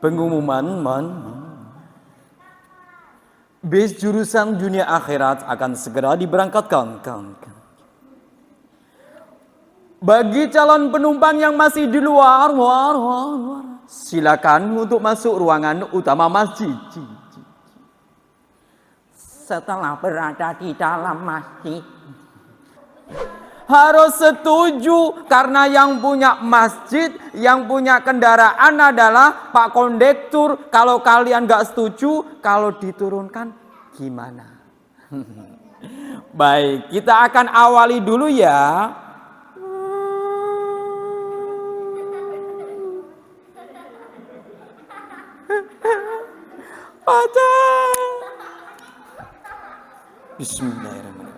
pengumuman bis jurusan dunia akhirat akan segera diberangkatkan. Bagi calon penumpang yang masih di luar, silakan untuk masuk ruangan utama masjid. Setelah berada di dalam masjid, harus setuju karena yang punya masjid, yang punya kendaraan adalah Pak Kondektur. Kalau kalian gak setuju, kalau diturunkan gimana? Baik, kita akan awali dulu ya. Bismillahirrahmanirrahim.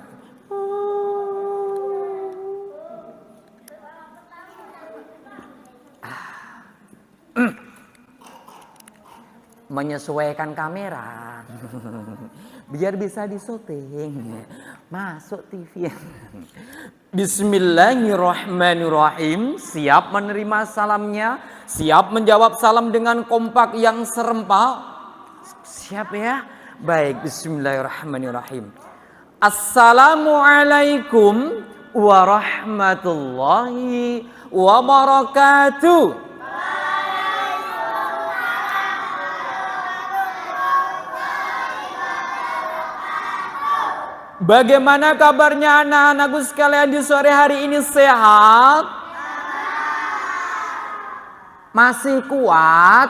menyesuaikan kamera biar bisa disyuting masuk TV. Bismillahirrahmanirrahim. Siap menerima salamnya, siap menjawab salam dengan kompak yang serempak. Siap ya? Baik, bismillahirrahmanirrahim. Assalamualaikum warahmatullahi wabarakatuh. Bagaimana kabarnya anak-anakku sekalian di sore hari ini, sehat? Masih kuat?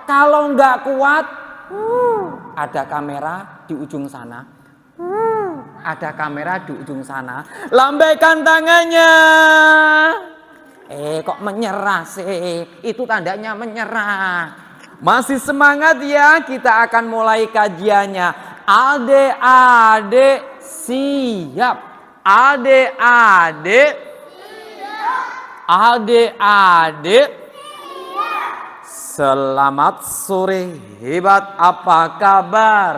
Kalau nggak kuat, ada kamera di ujung sana. Ada kamera di ujung sana. Lambaikan tangannya. Kok menyerah sih? Itu tandanya menyerah. Masih semangat ya? Kita akan mulai kajiannya. Adik-adik siap. Adik-adik siap. Adik-adik siap. Selamat sore. Hebat, apa kabar?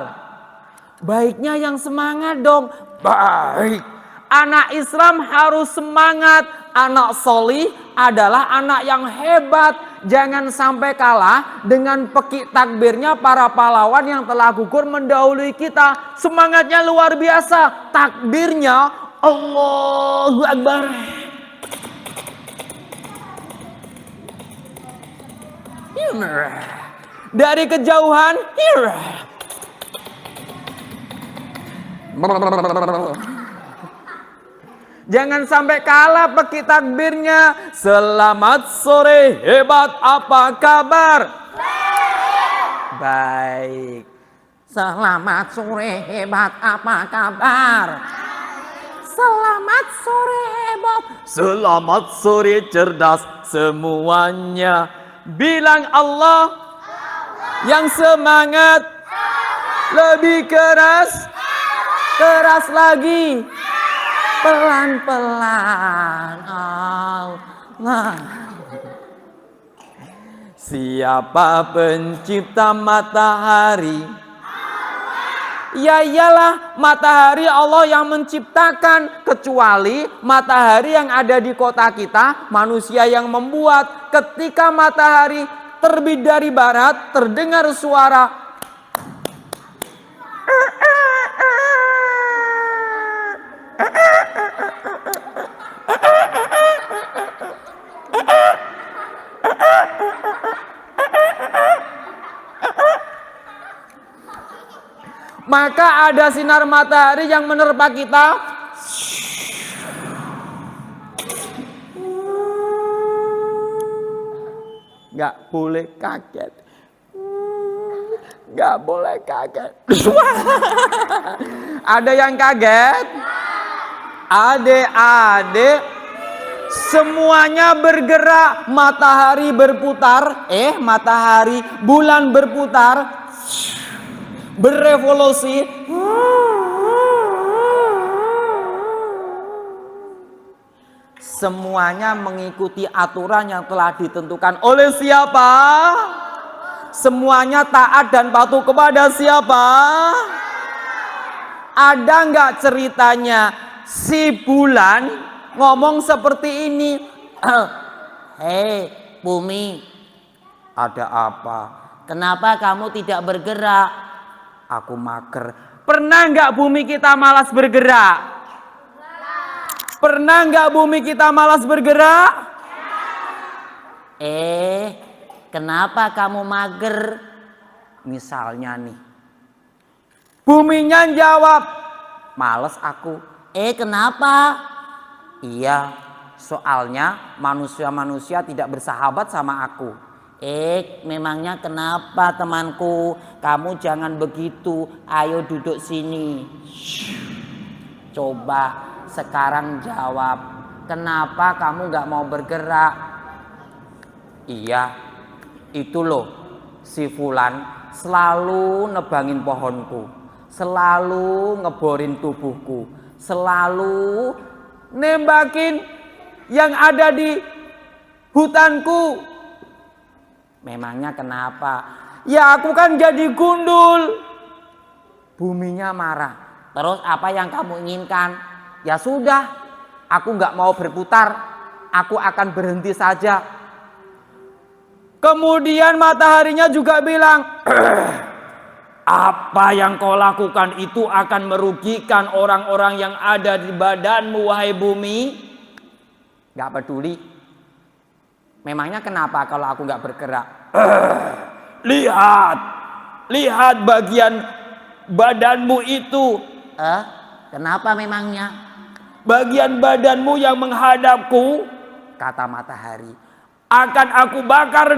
Baiknya yang semangat dong. Baik. Anak Islam harus semangat. Anak solih adalah anak yang hebat. Jangan sampai kalah dengan pekik takbirnya para pahlawan yang telah gugur mendahului kita. Semangatnya luar biasa. Takbirnya Allahu Akbar. Dari kejauhan. Jangan sampai kalah pekik takbirnya. Selamat sore, hebat, apa kabar? Baik. Selamat sore, hebat, apa kabar? Selamat sore, hebat. Selamat sore, cerdas semuanya. Bilang Allah. Yang semangat. Lebih keras. Keras lagi. Pelan-pelan. Allah. Siapa pencipta matahari? Ya iyalah, matahari Allah yang menciptakan. Kecuali matahari yang ada di kota kita, manusia yang membuat. Ketika matahari terbit dari barat, terdengar suara maka ada sinar matahari yang menerpa kita. Nggak boleh kaget. Nggak boleh kaget. Ada yang kaget? Adik-adik, semuanya bergerak. Matahari berputar. Matahari, bulan berputar. Berevolusi. Semuanya mengikuti aturan yang telah ditentukan oleh siapa? Semuanya taat dan patuh kepada siapa? Ada nggak ceritanya si bulan ngomong seperti ini? Hei Bumi, Ada apa? kenapa kamu tidak bergerak? Aku mager. Pernah nggak bumi kita malas bergerak? Pernah nggak bumi kita malas bergerak? Kenapa kamu mager? Misalnya nih, buminya jawab, males aku. Kenapa? Iya, soalnya manusia-manusia tidak bersahabat sama aku. Memangnya kenapa temanku? Kamu jangan begitu. Ayo duduk sini. Coba sekarang jawab. Kenapa kamu gak mau bergerak? Iya, itu loh, si Fulan selalu nebangin pohonku, selalu ngeborin tubuhku, selalu nembakin yang ada di hutanku. Memangnya kenapa? Ya aku kan jadi gundul. Buminya marah. Terus apa yang kamu inginkan? Ya sudah, aku nggak mau berputar, aku akan berhenti saja. Kemudian mataharinya juga bilang, apa yang kau lakukan itu akan merugikan orang-orang yang ada di badanmu, wahai bumi. Gak peduli. Memangnya kenapa kalau aku gak bergerak? Lihat bagian badanmu itu. Kenapa memangnya? Bagian badanmu yang menghadapku, kata matahari, akan aku bakar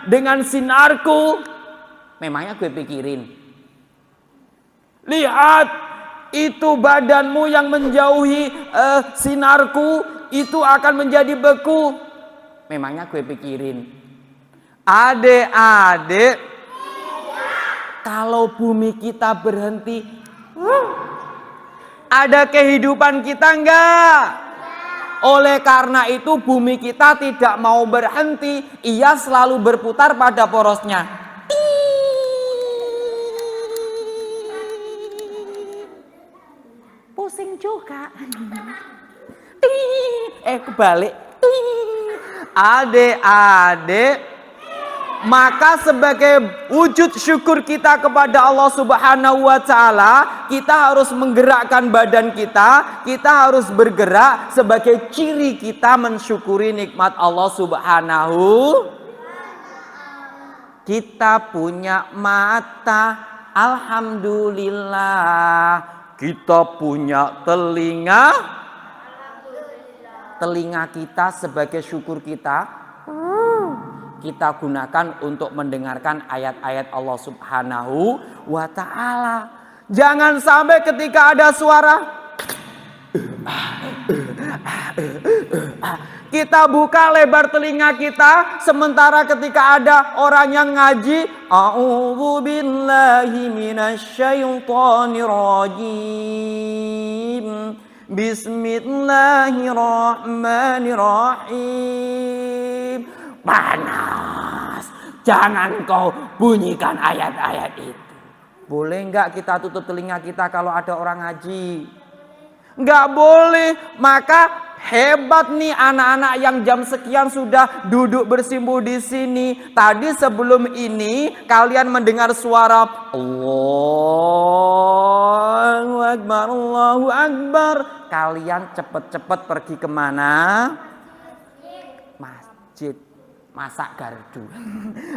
dengan sinarku. Memangnya gue pikirin. Lihat, itu badanmu yang menjauhi sinarku, itu akan menjadi beku. Memangnya gue pikirin. Adik-adik, kalau bumi kita berhenti, ada kehidupan kita enggak? Oleh karena itu bumi kita tidak mau berhenti, ia selalu berputar pada porosnya. Pusing juga. Kebalik. Adik-adik, maka sebagai wujud syukur kita kepada Allah Subhanahu wa Ta'ala, kita harus menggerakkan badan kita harus bergerak sebagai ciri kita mensyukuri nikmat Allah Subhanahu. Kita punya mata, alhamdulillah. Kita punya telinga, telinga kita sebagai syukur kita gunakan untuk mendengarkan ayat-ayat Allah Subhanahu wa Ta'ala. Jangan sampai ketika ada suara kita buka lebar telinga kita, sementara ketika ada orang yang ngaji, a'udzu billahi minasyaitonir rajim, bismillahirrahmanirrahim. Panas, jangan kau bunyikan ayat-ayat itu. Boleh enggak kita tutup telinga kita kalau ada orang ngaji? Enggak boleh. Maka hebat nih anak-anak yang jam sekian sudah duduk bersimpuh di sini. Tadi sebelum ini kalian mendengar suara Allahu Akbar, Allahu Akbar. Kalian cepet-cepet pergi kemana? Masjid. Masak gardu.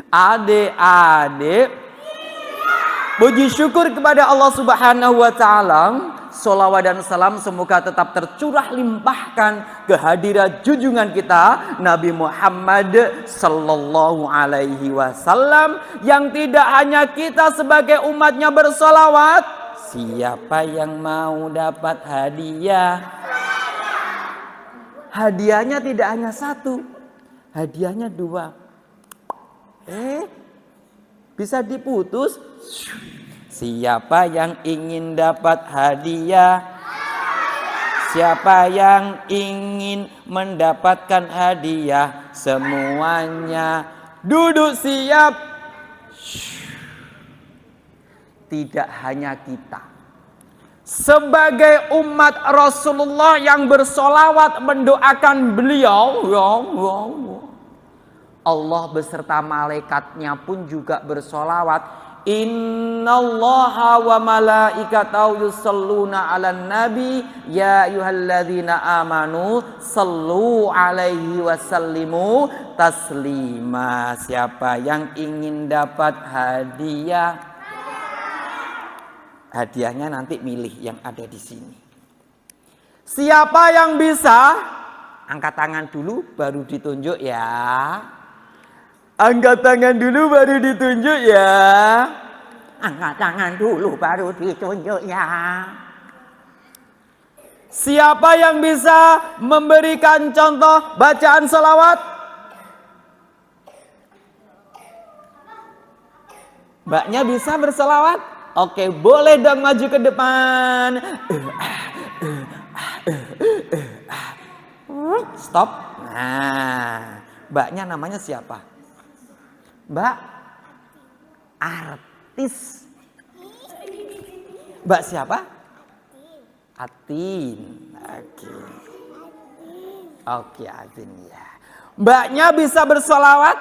Adik-adik, puji syukur kepada Allah Subhanahu wa Ta'ala. Sholawat dan salam semoga tetap tercurah limpahkan kehadiran junjungan kita Nabi Muhammad sallallahu alaihi wasallam, yang tidak hanya kita sebagai umatnya bersolawat. Siapa yang mau dapat hadiah? Hadiahnya tidak hanya satu, hadiahnya dua. Bisa diputus. Siapa yang ingin dapat hadiah? Siapa yang ingin mendapatkan hadiah? Semuanya duduk siap. Tidak hanya kita, sebagai umat Rasulullah yang bersolawat mendoakan beliau, Allah beserta malaikatnya pun juga bersolawat. Innallaha wa malaikatahu yusholluna 'alan nabi ya ayyuhalladzina amanu shallu 'alaihi wasallimu taslima. Siapa yang ingin dapat hadiah? Hadiahnya nanti milih yang ada di sini. Siapa yang bisa? Angkat tangan dulu baru ditunjuk ya. Angkat tangan dulu baru ditunjuk ya. Angkat tangan dulu baru ditunjuk ya. Siapa yang bisa memberikan contoh bacaan selawat? Mbaknya bisa berselawat? Oke, boleh dong maju ke depan. Stop. Nah, mbaknya namanya siapa? Mbak artis. Mbak siapa? Atin. Oke, Atin ya. Mbaknya bisa bersolawat?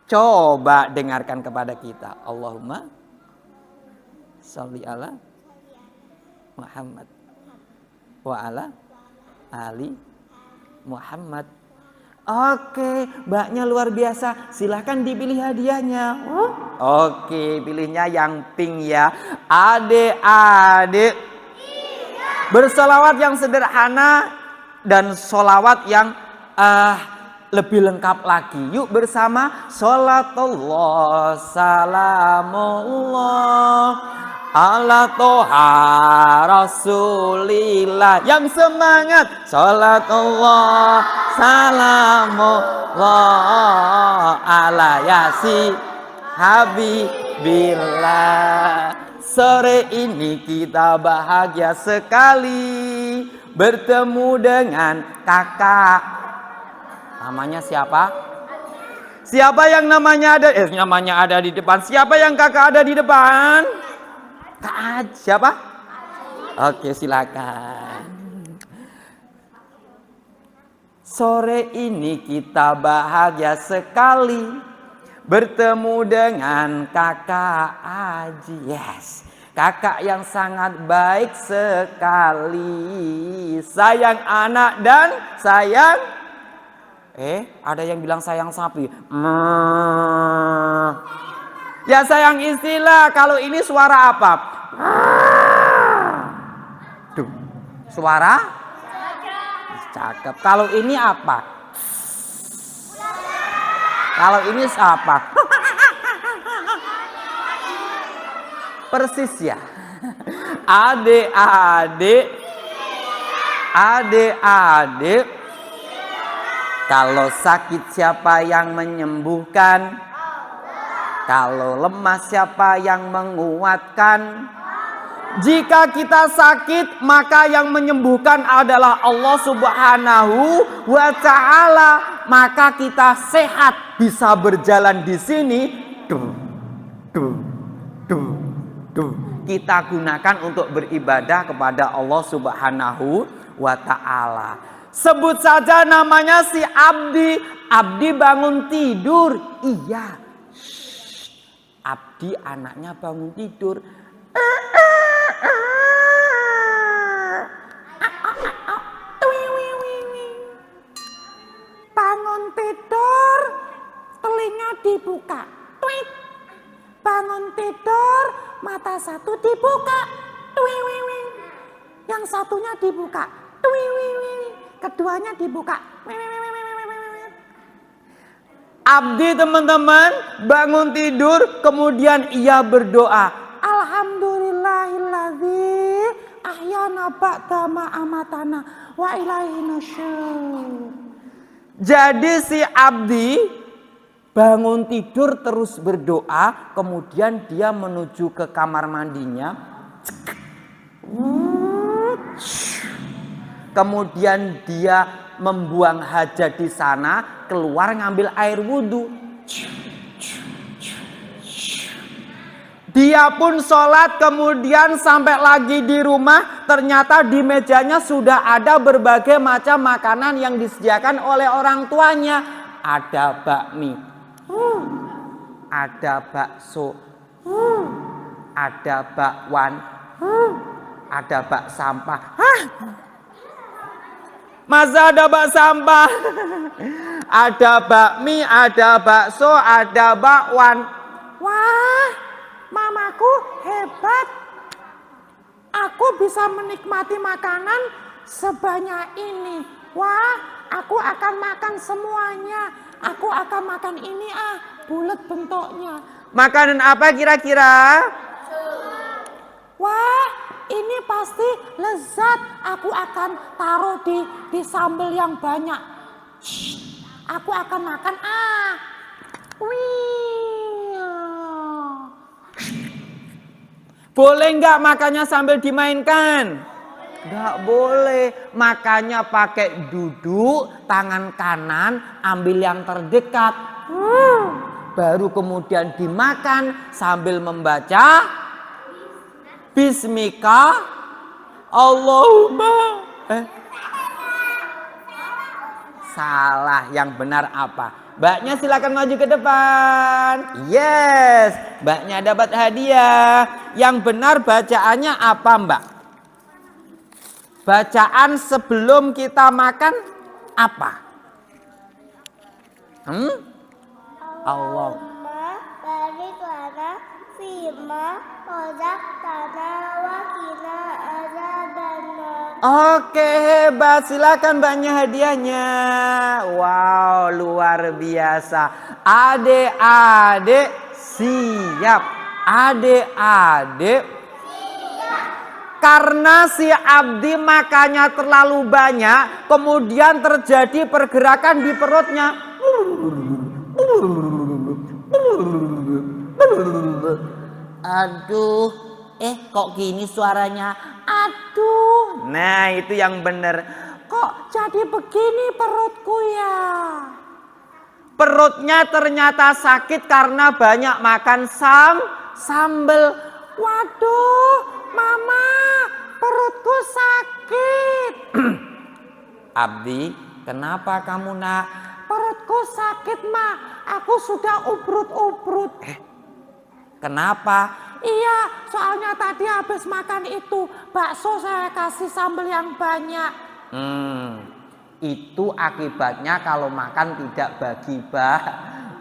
Coba dengarkan kepada kita. Allahumma sholli ala Muhammad wa ala ali Muhammad. Oke, mbaknya luar biasa. Silahkan dipilih hadiahnya. Oke, pilihnya yang pink ya. Adik-adik bersolawat yang sederhana dan solawat yang lebih lengkap lagi. Yuk bersama. Sholatullah salamullah ala toha rasulillah. Yang semangat. Sholatullah salamullah ala yasi habibillah. Sore ini kita bahagia sekali bertemu dengan kakak. Namanya siapa? Siapa yang namanya ada di depan? Siapa yang kakak ada di depan? Kak, siapa? Oke, silakan. Sore ini kita bahagia sekali bertemu dengan kakak Aji. Yes, kakak yang sangat baik sekali. Sayang anak dan sayang. Ada yang bilang sayang sapi. Ya sayang istilah. Kalau ini suara apa? Tuh, suara? Cakep. Kalau ini apa? Kalau ini apa? Persis ya. Adik-adik. Kalau sakit siapa yang menyembuhkan? Kalau lemah siapa yang menguatkan? Jika kita sakit, maka yang menyembuhkan adalah Allah Subhanahu wa Ta'ala. Maka kita sehat, bisa berjalan di sini. Kita gunakan untuk beribadah kepada Allah Subhanahu wa Ta'ala. Sebut saja namanya si Abdi. Abdi bangun tidur. Iya. Abdi anaknya bangun tidur. Bangun tidur, telinga dibuka. Tweet. Bangun tidur, mata satu dibuka. Tweet. Yang satunya dibuka. Tweet. Keduanya dibuka. Abdi teman-teman bangun tidur, kemudian ia berdoa. Alhamdulillahilladzi ahyana ba'da ma amatana wa ilaihi nusyur. Jadi si Abdi bangun tidur terus berdoa, kemudian dia menuju ke kamar mandinya. Kemudian dia membuang hajat di sana, keluar ngambil air wudhu. Dia pun sholat, kemudian sampai lagi di rumah, ternyata di mejanya sudah ada berbagai macam makanan yang disediakan oleh orang tuanya. ada bakmi, ada bakso, ada bakwan, ada bak sampah. Masa ada bak sampah? Ada bakmi, ada bakso, ada bakwan. Wah, mamaku hebat. Aku bisa menikmati makanan sebanyak ini. Wah, aku akan makan semuanya. Aku akan makan ini bulat bentuknya. Makanan apa kira-kira? Wah, ini pasti lezat. Aku akan taruh di sambal yang banyak. Shh, aku akan makan. Wih. Boleh nggak makannya sambil dimainkan? Nggak boleh. Makannya pakai duduk, tangan kanan ambil yang terdekat. Baru kemudian dimakan sambil membaca Bismika Allahumma. Salah, yang benar apa? Mbaknya silakan maju ke depan. Yes, mbaknya dapat hadiah. Yang benar bacaannya apa, Mbak? Bacaan sebelum kita makan apa? Allah. Barik lana fima razaqtana wa qina azabannar. Oke, hebat. Silakan mbaknya hadiahnya. Wow, luar biasa. Adik-adik siap. Adik-adik siap. Karena si Abdi makannya terlalu banyak, kemudian terjadi pergerakan di perutnya. Aduh, kok gini suaranya? Aduh, Nah, itu yang benar. kok jadi begini perutku ya? Perutnya ternyata sakit karena banyak makan sambal. Waduh, mama, perutku sakit. Abdi, kenapa kamu nak? Perutku sakit, Ma. Aku sudah ubrut-ubrut. Kenapa? Iya, soalnya tadi habis makan itu bakso saya kasih sambal yang banyak. Itu akibatnya kalau makan tidak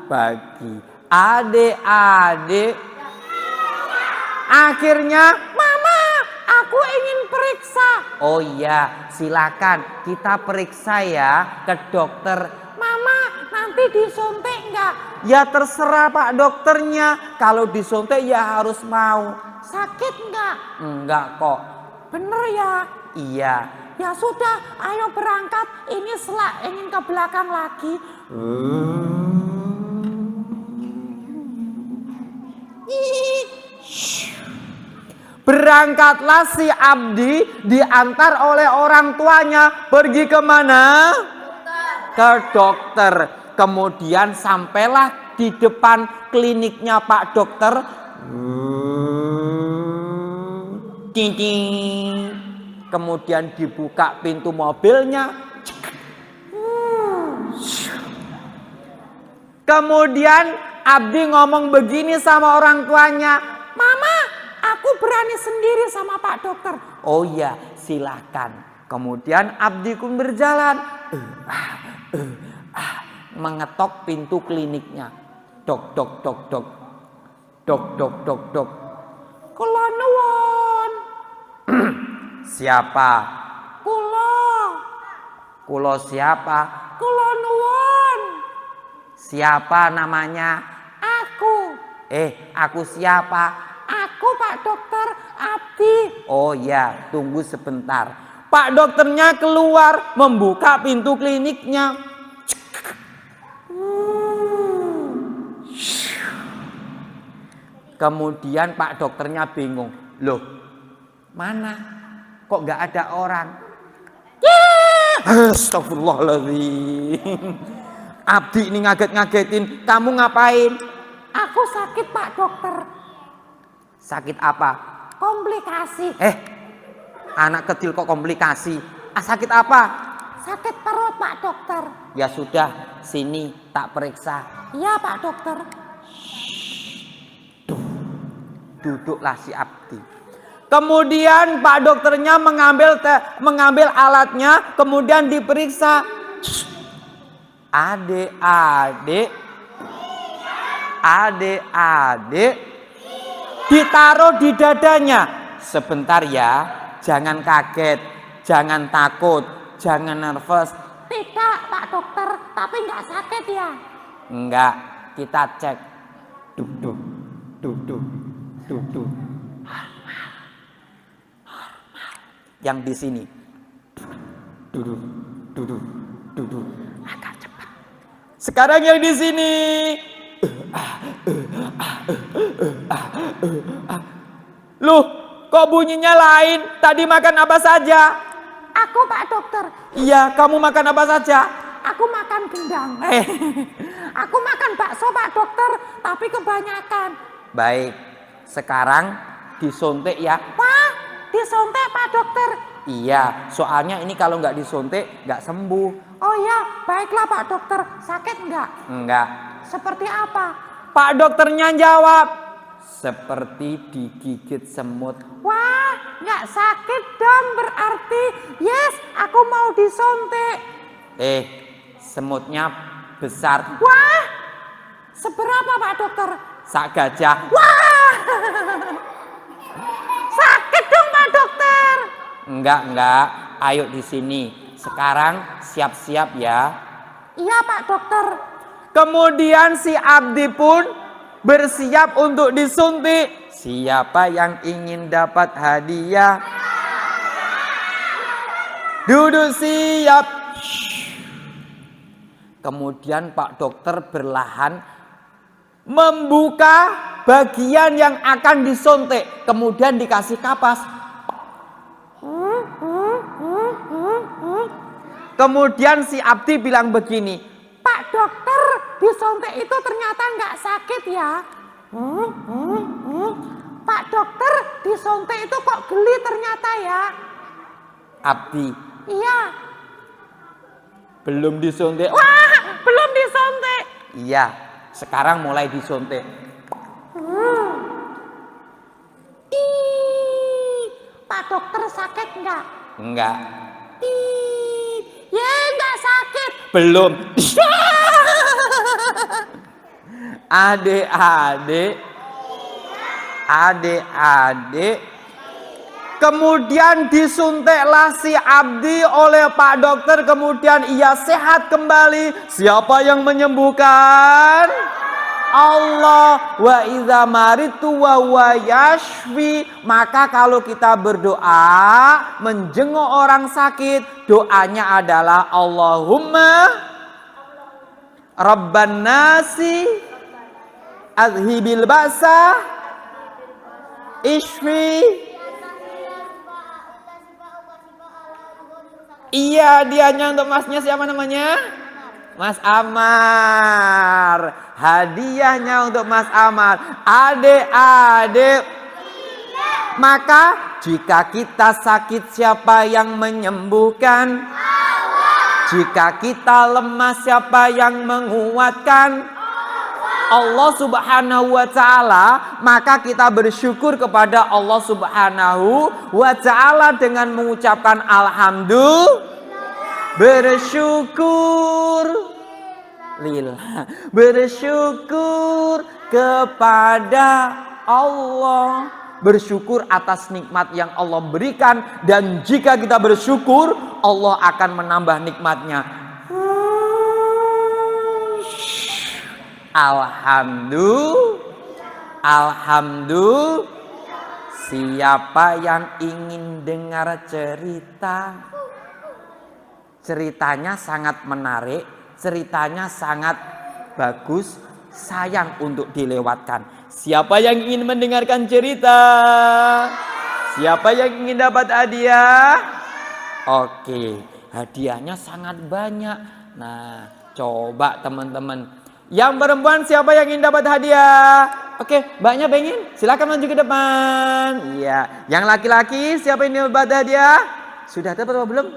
bagi. Adik-adik, akhirnya Mama, aku ingin periksa. oh iya, silakan kita periksa ya ke dokter. Mama, nanti disuntik enggak? Ya terserah Pak dokternya. Kalau disuntik ya harus mau. Sakit enggak? Enggak kok. Bener ya? Iya. Ya sudah, ayo berangkat. Ini selak ingin ke belakang lagi. Berangkatlah si Abdi diantar oleh orang tuanya. Pergi kemana? Ke dokter. Kemudian sampailah di depan kliniknya Pak dokter. Ting. Kemudian dibuka pintu mobilnya. Kemudian Abdi ngomong begini sama orang tuanya. Mama, aku berani sendiri sama Pak dokter. Oh iya, silakan. Kemudian Abdi pun berjalan. Mengetok pintu kliniknya. Dok. Kula nuwun. Siapa? Kula Siapa? nuwun. Siapa namanya? Aku Aku siapa? Aku Pak dokter Abdi. Oh ya, tunggu sebentar. Pak dokternya keluar membuka pintu kliniknya. Kemudian Pak dokternya bingung. Loh, mana? Kok nggak ada orang? Astagfirullahaladzim. Abdi ini ngaget-ngagetin. Kamu ngapain? Aku sakit Pak dokter. Sakit apa? Komplikasi. Anak kecil kok komplikasi. Sakit apa? Sakit perut. Pak Dokter. Ya sudah, sini tak periksa. Iya Pak Dokter. Duduklah si Abdi. Kemudian Pak dokternya mengambil alatnya, kemudian diperiksa. Adik-adik, ditaruh di dadanya. Sebentar ya, jangan kaget, jangan takut, jangan nervous. Tidak Pak Dokter, tapi nggak sakit ya? Enggak, kita cek. Duduk, duduk, duduk. Yang di sini. Duduk, duduk, duduk. Agak cepat. Sekarang yang di sini. Loh, kok bunyinya lain? Tadi makan apa saja? Aku Pak Dokter, Iya, kamu makan apa saja? aku makan gendang. Aku makan bakso Pak Dokter, tapi kebanyakan. Baik, sekarang disuntik ya. Wah, disontek Pak Dokter. Iya, soalnya ini kalau nggak disuntik nggak sembuh. Oh ya, baiklah Pak Dokter. Sakit nggak? Enggak, Seperti apa? Pak dokternya jawab. seperti digigit semut. Wah, nggak sakit dong berarti. Yes, aku mau disontek. Semutnya besar, Wah, seberapa Pak Dokter? sak gajah. Wah, sakit dong Pak Dokter. Enggak. Ayo di sini. Sekarang siap-siap ya. Iya Pak Dokter. Kemudian si Abdi pun bersiap untuk disuntik. Siapa yang ingin dapat hadiah? Duduk siap. Kemudian Pak Dokter berlahan Membuka bagian yang akan disuntik. Kemudian dikasih kapas. Kemudian si Abdi bilang begini. Pak Dokter, disontek itu ternyata nggak sakit ya? Pak Dokter, disontek itu kok geli ternyata ya? Abdi, Iya. Belum disuntik. Wah, belum disontek. iya. Sekarang mulai disuntik. Ih, Pak Dokter sakit nggak? Enggak. Ih, ya nggak sakit. Belum. Adik-adik. Kemudian disuntiklah si Abdi oleh Pak Dokter. Kemudian ia sehat kembali. Siapa yang menyembuhkan? Allah. Wa idza maritu wa huwa yashfi. Maka kalau kita berdoa menjenguk orang sakit, doanya adalah Allahumma Rabban nasi adhibil ba'sa ishfi. Iya, dianya untuk masnya siapa namanya? Mas Amar. Hadiahnya untuk Mas Amar. Adik-adik. Maka jika kita sakit, siapa yang menyembuhkan? Jika kita lemah, siapa yang menguatkan? Allah Subhanahu wa ta'ala. Maka kita bersyukur kepada Allah Subhanahu wa ta'ala dengan mengucapkan alhamdulillah. Bersyukur kepada Allah. Bersyukur atas nikmat yang Allah berikan. Dan jika kita bersyukur, Allah akan menambah nikmatnya. Alhamdulillah. Siapa yang ingin dengar cerita? Ceritanya sangat menarik, ceritanya sangat bagus, sayang untuk dilewatkan. Siapa yang ingin mendengarkan cerita? Siapa yang ingin dapat hadiah? Oke, hadiahnya sangat banyak. Nah, coba teman-teman. Yang perempuan siapa yang ingin dapat hadiah? Oke, mbaknya pengen? Silakan maju ke depan. Iya. Yang laki-laki siapa yang ingin dapat hadiah? Sudah dapat apa belum?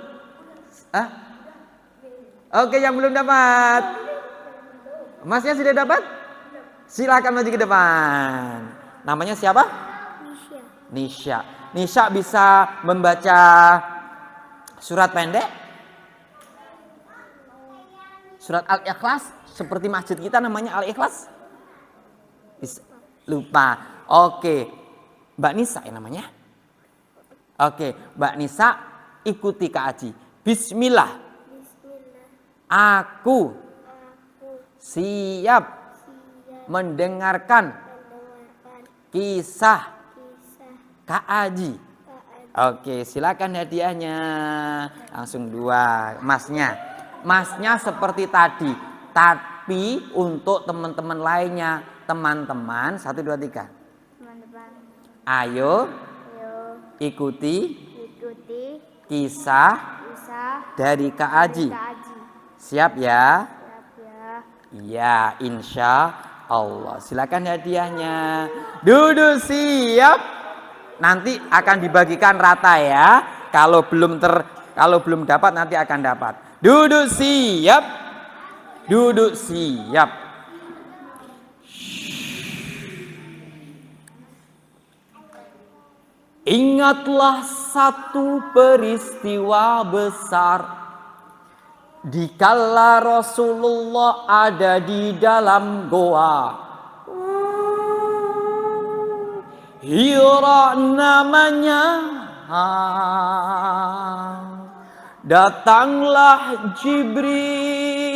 Oke, yang belum dapat. Masnya sudah dapat? Silakan maju ke depan. Namanya siapa? Nisha. Nisha bisa membaca surat pendek? Surat Al-Ikhlas seperti masjid kita namanya Al-Ikhlas? Lupa. Oke. Mbak Nisa ya namanya? Oke, Mbak Nisa ikuti Kak Aji. Bismillah. Aku siap mendengarkan kisah Kak Aji. Oke, silakan hadiahnya. Langsung 2. Masnya seperti tadi, tapi untuk teman-teman lainnya. Teman-teman, 1, 2, 3. Ayo ikuti kisah dari Kak Aji. Siap ya? Iya, insya Allah. Silakan hadiahnya. Duduk siap. Nanti akan dibagikan rata ya. Kalau belum dapat nanti akan dapat. Duduk siap. Duduk siap. Ingatlah satu peristiwa besar. Dikala Rasulullah ada di dalam goa. Hira namanya. Datanglah Jibril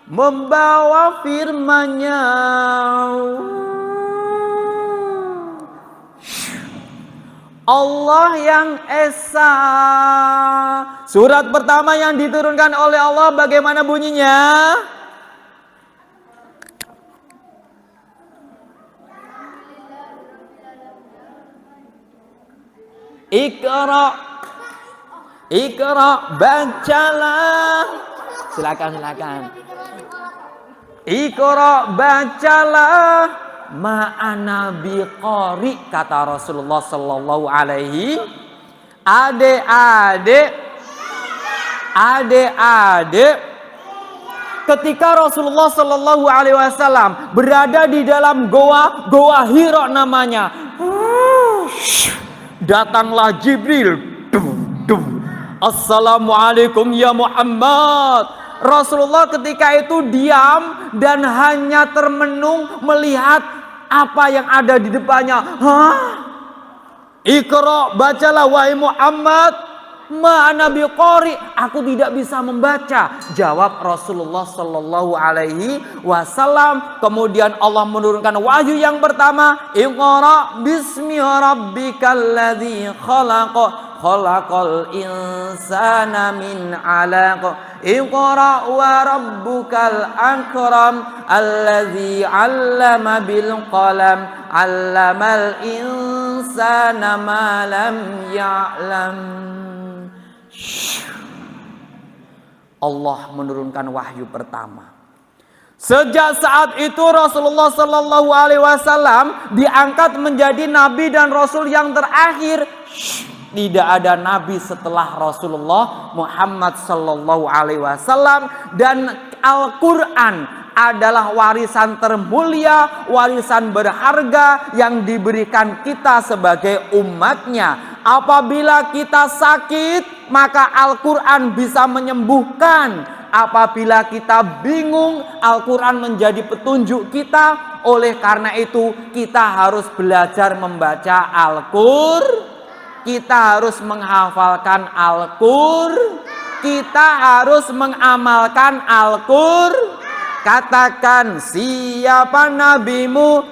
membawa firman-Nya. Allah yang Esa. Surat pertama yang diturunkan oleh Allah bagaimana bunyinya? Iqra. Iqra, bacalah. Silakan. Iqra, bacalah. Ma'ana biqari, kata Rasulullah sallallahu alaihi. Adik-adik, ketika Rasulullah sallallahu alaihi wasallam berada di dalam goa Hira namanya, datanglah Jibril. Assalamualaikum ya Muhammad. Rasulullah ketika itu diam dan hanya termenung melihat apa yang ada di depannya. Iqra, bacalah wahai Muhammad. Ma'ana biqari, aku tidak bisa membaca. Jawab Rasulullah sallallahu alaihi wasallam. Kemudian Allah menurunkan wahyu yang pertama. Iqra bismi rabbikal ladzi khalaq. Khalaqal insana min 'alaq. Iqra wa rabbukal akram alladzi 'allama bil qalam 'allamal insana ma lam ya'lam. Allah menurunkan wahyu pertama. Sejak saat itu Rasulullah sallallahu alaihi wasallam diangkat menjadi nabi dan rasul yang terakhir. Tidak ada nabi setelah Rasulullah Muhammad sallallahu alaihi wasallam, dan Al-Qur'an adalah warisan termulia, warisan berharga yang diberikan kita sebagai umatnya. Apabila kita sakit, maka Al-Qur'an bisa menyembuhkan. Apabila kita bingung, Al-Qur'an menjadi petunjuk kita. Oleh karena itu, kita harus belajar membaca Al-Qur'an. Kita harus menghafalkan Al-Qur'an. Kita harus mengamalkan Al-Qur'an. Katakan, siapa nabimu?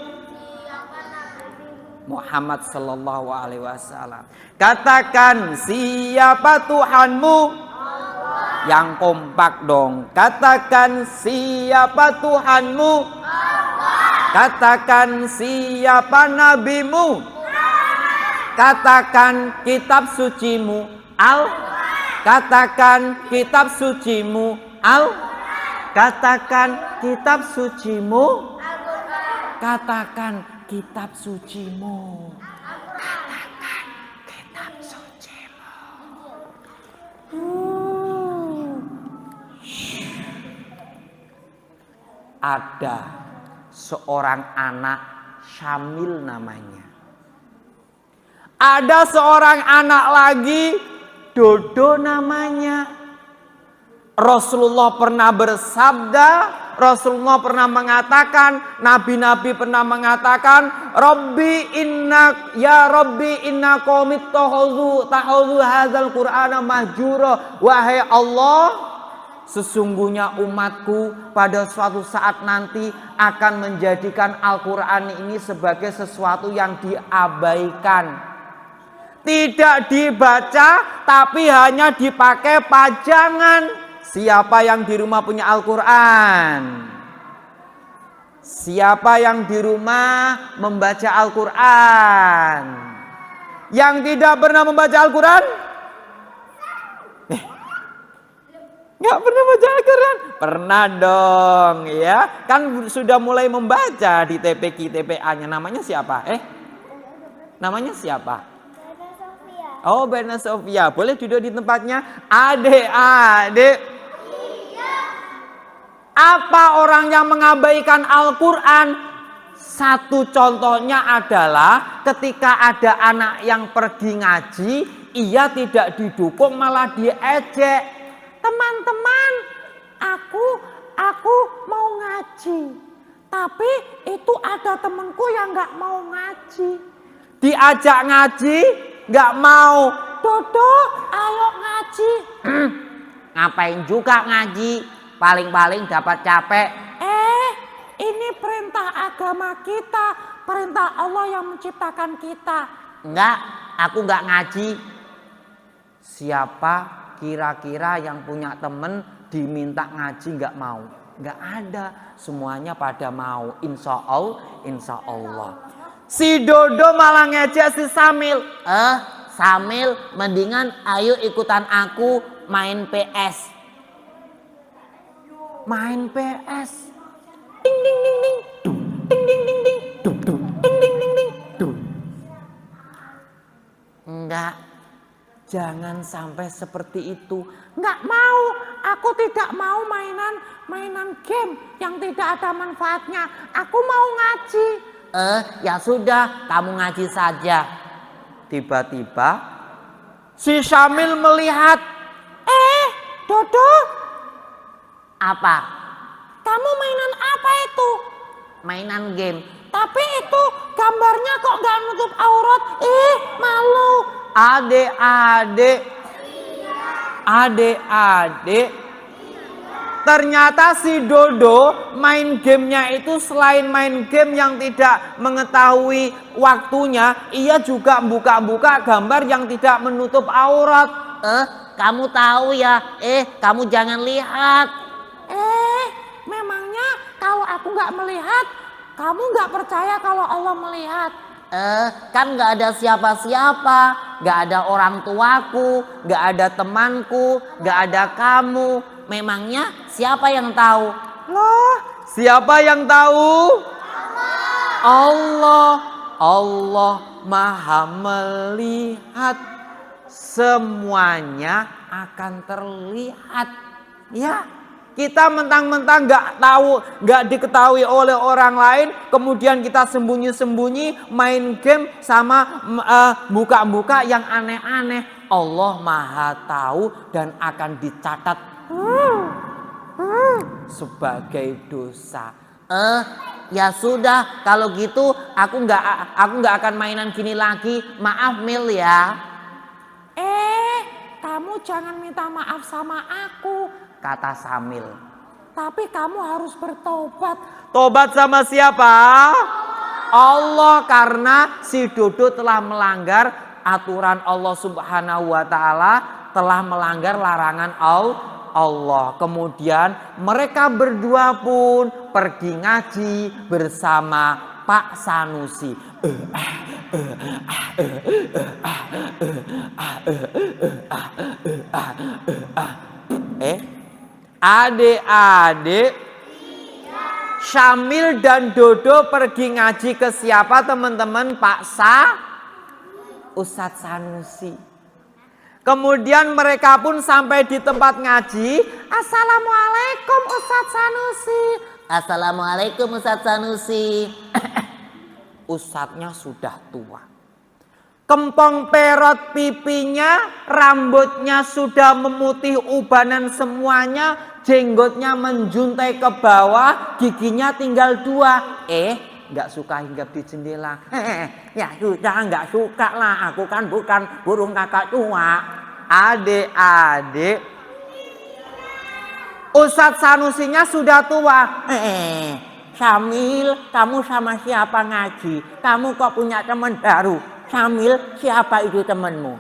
Muhammad sallallahu alaihi wasallam. Katakan, siapa Tuhanmu? Allah. Yang kompak dong. Katakan, siapa Tuhanmu? Allah. Katakan, siapa nabimu? Katakan kitab sucimu Al. Katakan kitab sucimu Al. Katakan kitab sucimu. Katakan kitab sucimu. Katakan kitab sucimu. ada seorang anak Syamil namanya. Ada seorang anak lagi Dodo namanya. Rasulullah pernah bersabda, Rasulullah pernah mengatakan, nabi-nabi pernah mengatakan, Rabbi inna qaumit takhudhu hadzal qur'ana mahjura. Wahai Allah, sesungguhnya umatku pada suatu saat nanti akan menjadikan Al-Quran ini sebagai sesuatu yang diabaikan. Tidak dibaca, tapi hanya dipakai pajangan. Siapa yang di rumah punya Al-Quran? Siapa yang di rumah membaca Al-Quran? Yang tidak pernah membaca Al-Quran? Nggak pernah baca Al-Quran? Pernah dong ya. Kan sudah mulai membaca di TPQ TPA-nya. Namanya siapa? Namanya siapa? Oh, Bena Sofia. Boleh duduk di tempatnya? Adik-adik. Apa orang yang mengabaikan Al-Quran? Satu contohnya adalah ketika ada anak yang pergi ngaji, ia tidak didukung malah diejek. Teman-teman, aku mau ngaji. Tapi itu ada temanku yang nggak mau ngaji. Diajak ngaji, nggak mau. Dodo, ayo ngaji. Ngapain juga ngaji? Paling-paling dapat capek. Ini perintah agama kita, perintah Allah yang menciptakan kita. Enggak, aku enggak ngaji. Siapa kira-kira yang punya temen diminta ngaji nggak mau? Nggak ada, semuanya pada mau. Insya Allah. Si Dodo malah ngejek si Samil. Samil, mendingan ayo ikutan aku main PS. Main PS. Ding ding ding ding. Ding ding ding ding. Ding ding ding ding. Enggak. Jangan sampai seperti itu. Nggak mau, aku tidak mau mainan game yang tidak ada manfaatnya. Aku mau ngaji. Ya sudah, kamu ngaji saja. Tiba-tiba si Syamil melihat, Dodo, Apa? kamu mainan apa itu? Mainan game. Tapi itu gambarnya kok nggak nutup aurat? Malu. Adik-adik, ternyata si Dodo main gamenya itu selain main game yang tidak mengetahui waktunya, ia juga buka-buka gambar yang tidak menutup aurat. Kamu tahu ya? Kamu jangan lihat. Memangnya kalau aku nggak melihat, kamu nggak percaya kalau Allah melihat? Kan nggak ada siapa-siapa, nggak ada orang tuaku, nggak ada temanku, nggak ada kamu. Memangnya siapa yang tahu? Loh, Siapa yang tahu? Allah Maha melihat. Semuanya akan terlihat. Ya, kita mentang-mentang nggak tahu, nggak diketahui oleh orang lain, kemudian kita sembunyi-sembunyi main game sama buka-buka yang aneh-aneh. Allah Maha tahu dan akan dicatat sebagai dosa. Ya sudah, kalau gitu aku nggak akan mainan gini lagi. Maaf Mil ya. kamu jangan minta maaf sama aku. Kata Samil. Tapi kamu harus bertobat. Tobat sama siapa? Allah, karena si Dodo telah melanggar aturan Allah Subhanahu wa taala, telah melanggar larangan Allah. Kemudian mereka berdua pun pergi ngaji bersama Pak Sanusi. Adik-adik, Syamil dan Dodo pergi ngaji ke siapa teman-teman? Ustadz Sanusi. Kemudian mereka pun sampai di tempat ngaji. Assalamualaikum Ustadz Sanusi. Assalamualaikum Ustadz Sanusi. Ustadznya sudah tua. Kempong perot pipinya, rambutnya sudah memutih ubanan semuanya, jenggotnya menjuntai ke bawah, giginya tinggal 2. Nggak suka hinggap di jendela. Ya sudah, nggak suka lah. Aku kan bukan burung kakak tua. Adik-adik, Ustadz Sanusinya sudah tua. Syamil, kamu sama siapa ngaji? Kamu kok punya teman baru? Syamil, siapa itu temanmu?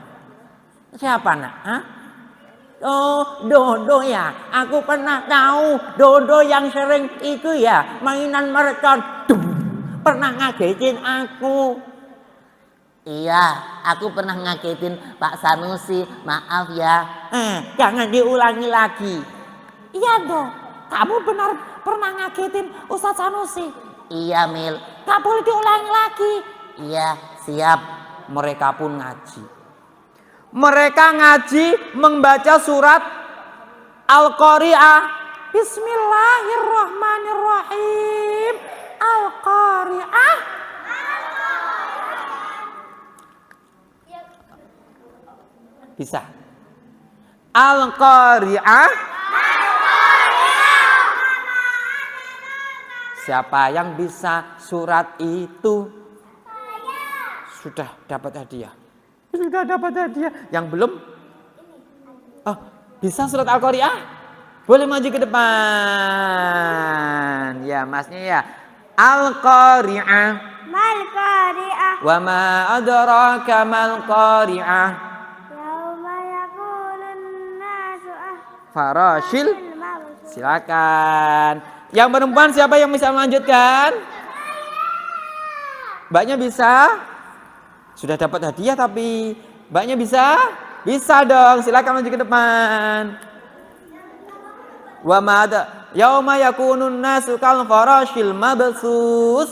Siapa nak? Hah? Oh, Dodo ya. Aku pernah tahu Dodo yang sering itu ya mainan mercon. Pernah ngagetin aku. Iya, aku pernah ngagetin Pak Sanusi. Maaf ya. Jangan diulangi lagi. Iya dong, kamu benar pernah ngagetin Ustadz Sanusi. Iya Mil. Gak boleh diulangi lagi. Iya, siap. Mereka pun ngaji. Mereka ngaji membaca surat Al-Qari'ah. Bismillahirrahmanirrahim. Al-Qari'ah. Bisa. Al-Qari'ah. Siapa yang bisa surat itu? Sudah dapat hadiah. Sudah dapat hadiah. Yang belum? Oh, bisa surat Al-Qari'ah? Boleh maju ke depan. Ya, masnya ya. Al-Qari'ah. Mal qari'ah. Wa ma adraka mal qari'ah. Yauma yakunun nasu Farashil. mabsus. Silakan. Yang perempuan siapa yang bisa melanjutkan? Mbaknya bisa? Sudah dapat hadiah tapi mbaknya bisa? Bisa dong. Silakan maju ke depan. Wa ma ada yauma yakunun nasu kal farashil mabsus.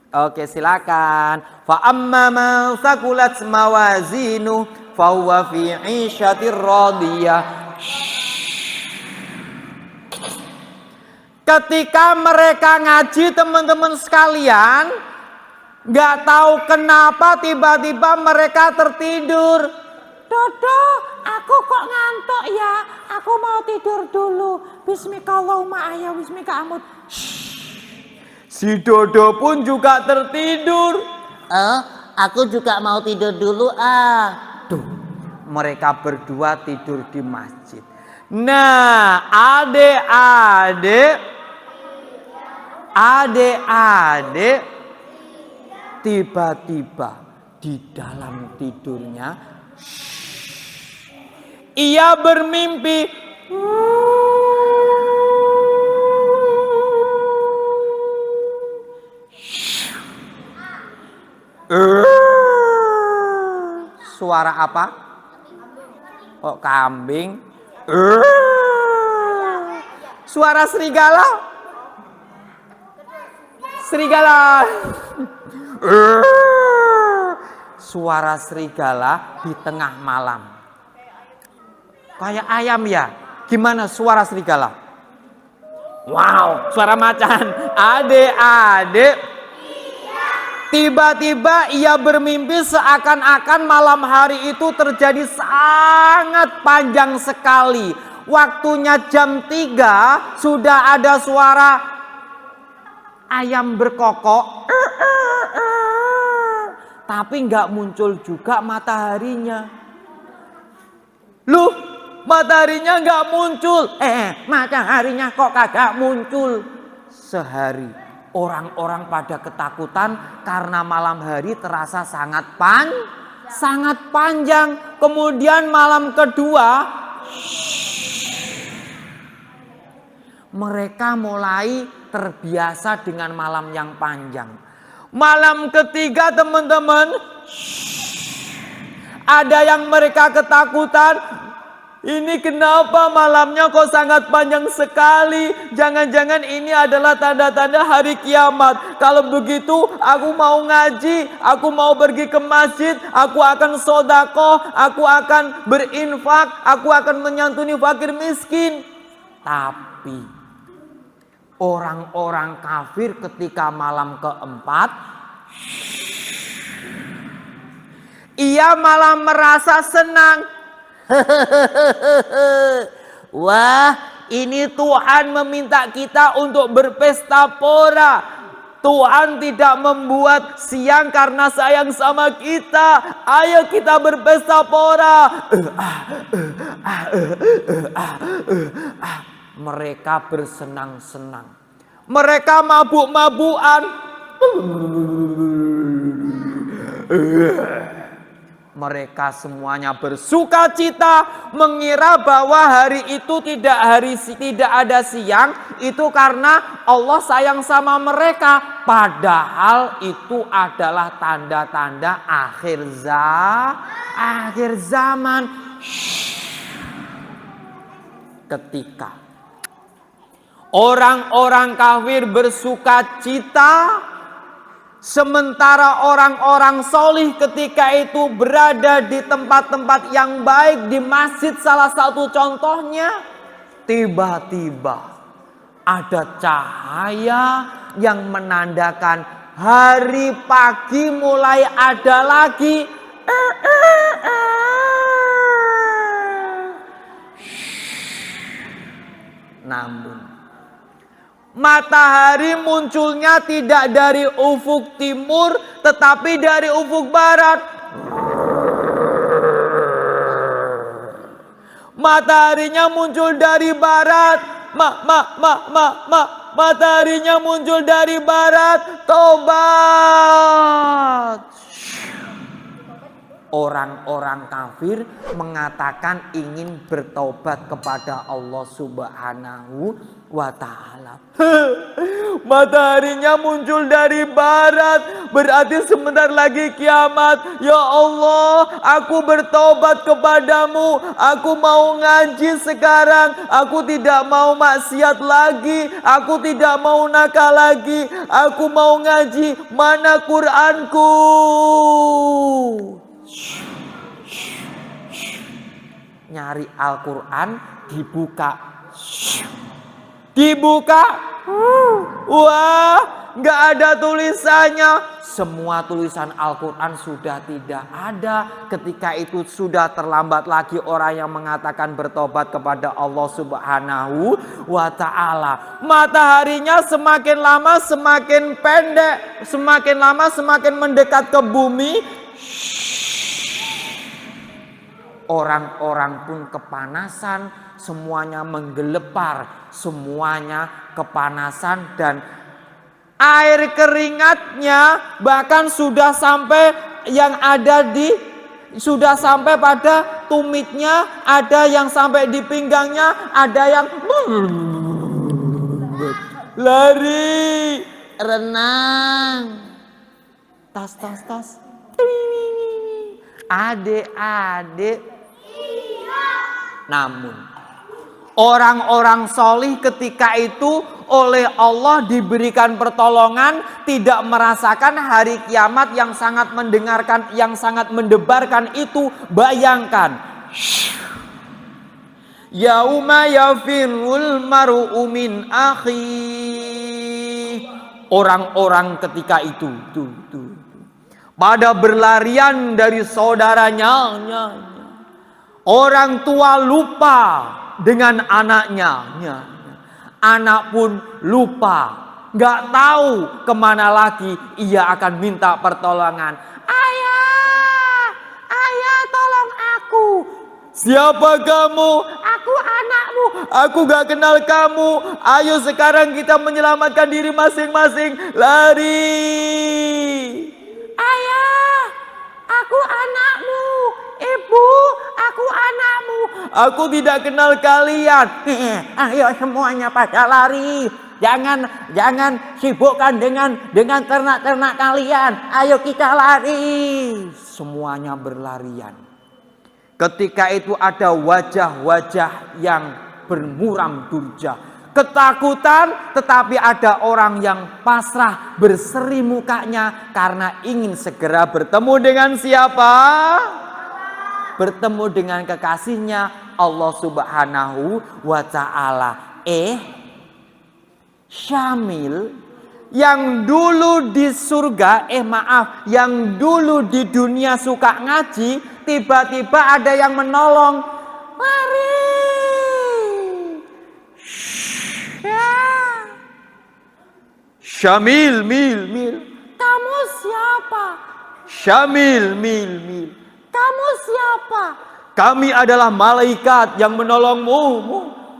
Oke, silakan. Fa amma man saqulat mawazinu fa huwa fi 'ishatir radiyah. Ketika mereka ngaji, teman-teman sekalian, nggak tahu kenapa tiba-tiba mereka tertidur. Dodo, aku kok ngantuk ya. Aku mau tidur dulu. Bismika Allahumma ahya, bismika amut. Si Dodo pun juga tertidur. Aku juga mau tidur dulu Tuh, mereka berdua tidur di masjid. Nah, adik-adik, tiba-tiba di dalam tidurnya ia bermimpi. Suara apa? Oh, kambing. Suara serigala. Serigala. Suara serigala di tengah malam. Kayak ayam ya. Gimana suara serigala? Wow, suara macan. Adik-adik, tiba-tiba ia bermimpi seakan-akan malam hari itu terjadi sangat panjang sekali. Waktunya jam 3 sudah ada suara ayam berkokok, tapi nggak muncul juga mataharinya. Loh, mataharinya nggak muncul. Mataharinya kok kagak muncul? Sehari orang-orang pada ketakutan karena malam hari terasa sangat panjang. Kemudian malam kedua, mereka mulai terbiasa dengan malam yang panjang. Malam ketiga, teman-teman, ada yang mereka ketakutan. Ini kenapa malamnya kok sangat panjang sekali? Jangan-jangan ini adalah tanda-tanda hari kiamat. Kalau begitu, aku mau ngaji, aku mau pergi ke masjid, aku akan sedekah, aku akan berinfak, aku akan menyantuni fakir miskin. Tapi orang-orang kafir ketika malam keempat, ia malah merasa senang. Wah, ini Tuhan meminta kita untuk berpesta pora. Tuhan tidak membuat siang karena sayang sama kita. Ayo kita berpesta pora. Mereka bersenang-senang. Mereka mabuk-mabukan. Mereka semuanya bersuka cita, mengira bahwa hari itu tidak ada siang, itu karena Allah sayang sama mereka. Padahal itu adalah tanda-tanda akhir zaman. Ketika orang-orang kafir bersuka cita, sementara orang-orang solih ketika itu berada di tempat-tempat yang baik, di masjid salah satu contohnya, tiba-tiba ada cahaya yang menandakan hari pagi mulai ada lagi. Namun matahari munculnya tidak dari ufuk timur, tetapi dari ufuk barat. Mataharinya muncul dari barat. Mataharinya muncul dari barat. Tobat. Orang-orang kafir mengatakan ingin bertobat kepada Allah Subhanahu wa ta'ala. Mataharinya muncul dari barat, berarti sebentar lagi kiamat. Ya Allah, aku bertobat kepadamu. Aku mau ngaji sekarang. Aku tidak mau maksiat lagi. Aku tidak mau nakal lagi. Aku mau ngaji. Mana Qur'anku? Nyari Al-Quran, dibuka, wah, nggak ada tulisannya. Semua tulisan Al-Quran sudah tidak ada. Ketika itu sudah terlambat lagi orang yang mengatakan bertobat kepada Allah Subhanahu wa ta'ala. Mataharinya semakin lama semakin pendek, semakin lama semakin mendekat ke bumi. Orang-orang pun kepanasan, semuanya menggelepar, semuanya kepanasan, dan air keringatnya bahkan sudah sampai sudah sampai pada tumitnya, ada yang sampai di pinggangnya, ada yang lari, renang. tas. Adik-adik. Namun orang-orang solih ketika itu oleh Allah diberikan pertolongan, tidak merasakan hari kiamat yang sangat mendebarkan itu. Bayangkan, yauma yafirul mar'u min akhi. Orang-orang ketika itu pada berlarian dari saudaranya. Orang tua lupa dengan anaknya. Anak pun lupa, gak tahu kemana lagi ia akan minta pertolongan. Ayah tolong aku. Siapa kamu? Aku anakmu. Aku gak kenal kamu. Ayo sekarang kita menyelamatkan diri masing-masing. Lari. Ayah, aku anakmu. Ibu, aku anakmu. Aku tidak kenal kalian. Ayo semuanya pada lari. Jangan sibukkan dengan ternak-ternak kalian. Ayo kita lari. Semuanya berlarian. Ketika itu ada wajah-wajah yang bermuram durja, ketakutan, tetapi ada orang yang pasrah, berseri mukanya karena ingin segera bertemu dengan siapa? Bertemu dengan kekasihnya Allah Subhanahu wa ta'ala. Syamil yang dulu di surga, yang dulu di dunia suka ngaji, tiba-tiba ada yang menolong. Lari. Syamil, mil. Kamu siapa? Syamil, mil. Kamu siapa? Kami adalah malaikat yang menolongmu.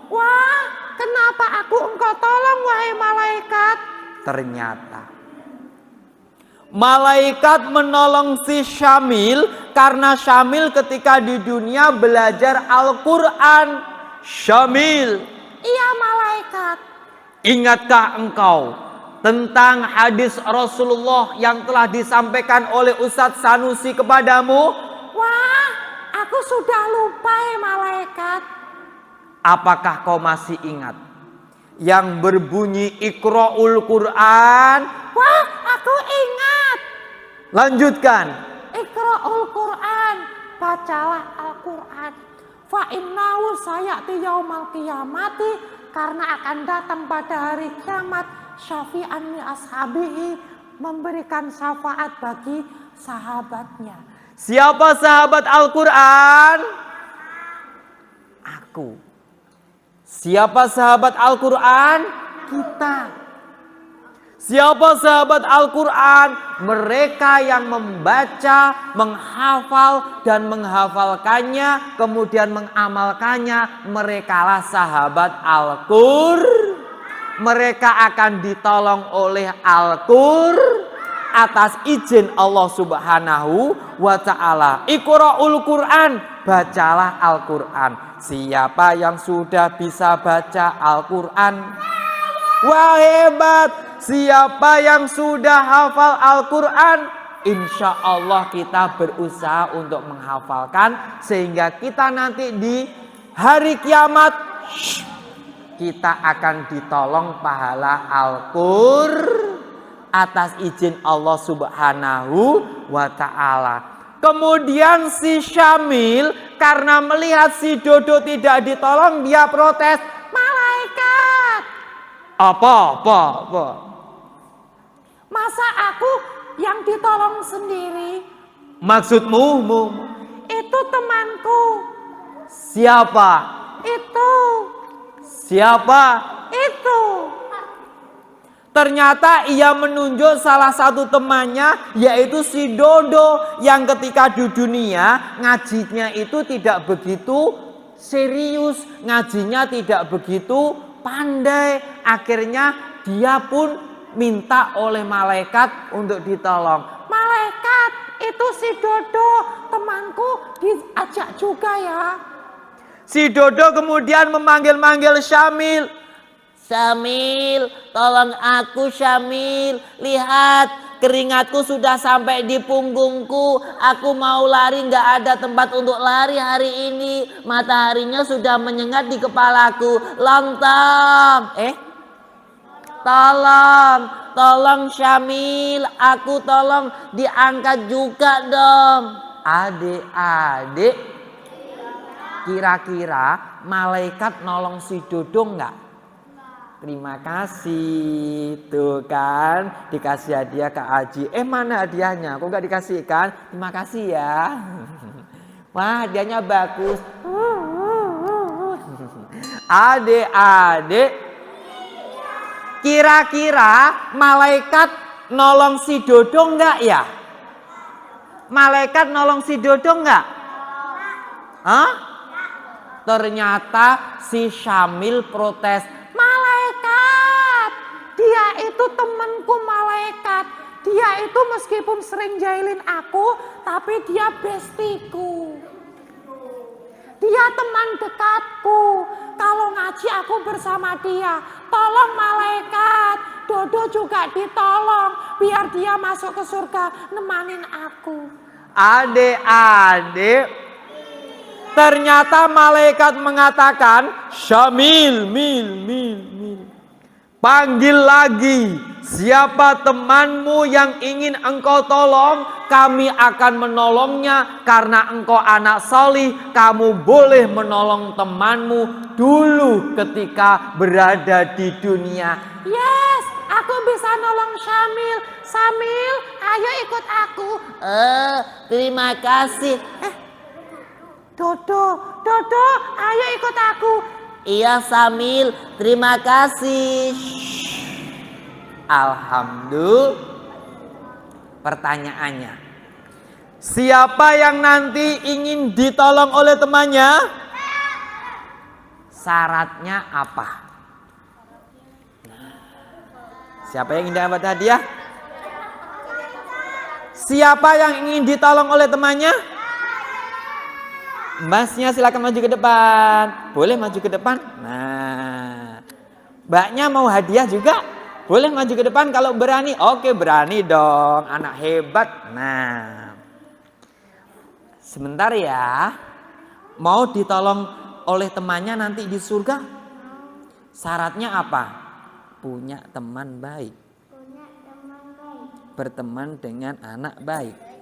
Wah, kenapa aku engkau tolong wahai malaikat? Ternyata malaikat menolong si Syamil karena Syamil ketika di dunia belajar Al-Quran. Syamil, Iya malaikat. ingatkah engkau tentang hadis Rasulullah yang telah disampaikan oleh Ustadz Sanusi kepadamu? Wah, aku sudah lupa malaikat. Apakah kau masih ingat yang berbunyi Iqra'ul Quran? Wah, aku ingat. Lanjutkan. Iqra'ul Quran, bacalah Al-Quran. Fa innahu sayati yaumal qiyamati, karena akan datang pada hari kiamat syafi'an li ashabihi, memberikan syafaat bagi sahabatnya. Siapa sahabat Al-Quran? Aku. Siapa sahabat Al-Quran? Kita. Siapa sahabat Al-Quran? Mereka yang membaca, menghafal dan menghafalkannya, kemudian mengamalkannya. Merekalah sahabat Al-Quran. Mereka akan ditolong oleh Al-Quran atas izin Allah Subhanahu wa ta'ala. Iqra'ul Quran, bacalah Al-Quran. Siapa yang sudah bisa baca Al-Quran? Wah, hebat. Siapa yang sudah hafal Al-Quran? Insya Allah kita berusaha untuk menghafalkan, sehingga kita nanti di hari kiamat kita akan ditolong pahala Al-Quran atas izin Allah Subhanahu wa ta'ala. Kemudian si Syamil karena melihat si Dodo tidak ditolong, dia protes. Malaikat, apa? Masa aku yang ditolong sendiri? Maksudmu? Itu temanku. Siapa? Itu. Ternyata ia menunjuk salah satu temannya, yaitu si Dodo, yang ketika di dunia ngajinya itu tidak begitu serius, ngajinya tidak begitu pandai. Akhirnya dia pun minta oleh malaikat untuk ditolong. Malaikat, itu si Dodo, temanku, diajak juga ya. Si Dodo kemudian memanggil-manggil Syamil. Syamil, tolong aku Syamil. Lihat, keringatku sudah sampai di punggungku. Aku mau lari, gak ada tempat untuk lari hari ini. Mataharinya sudah menyengat di kepalaku. Lontong. Tolong Syamil. Aku tolong diangkat juga dong. Adik-adik, kira-kira malaikat nolong si Dodo enggak? Terima kasih. Tuh kan, dikasih hadiah ke Aji. Mana hadiahnya? Kok enggak dikasihkan? Terima kasih ya. Wah, hadiahnya bagus. Adik-adik, kira-kira malaikat nolong si Dodo enggak ya? Malaikat nolong si Dodo enggak? Hah? Ternyata si Syamil protes. Malaikat, dia itu temanku malaikat. Dia itu meskipun sering jahilin aku, tapi dia bestiku. Dia teman dekatku. Kalau ngaji aku bersama dia. Tolong malaikat, Dodo juga ditolong biar dia masuk ke surga nemanin aku. Adik-adik, ternyata malaikat mengatakan, Syamil, mil. Panggil lagi, siapa temanmu yang ingin engkau tolong, kami akan menolongnya. Karena engkau anak solih, kamu boleh menolong temanmu dulu ketika berada di dunia. Yes, aku bisa nolong Syamil. Syamil, ayo ikut aku. Terima kasih. Dodo, ayo ikut aku. Iya Samil, terima kasih. Alhamdulillah. Pertanyaannya, siapa yang nanti ingin ditolong oleh temannya? Syaratnya apa? Siapa yang ingin dapat hadiah? Siapa yang ingin ditolong oleh temannya? Masnya silakan maju ke depan. Boleh maju ke depan. Nah, mbaknya mau hadiah juga? Boleh maju ke depan kalau berani. Oke, berani dong, anak hebat. Nah, sebentar ya. Mau ditolong oleh temannya nanti di surga? Syaratnya apa? Punya teman baik. Berteman dengan anak baik.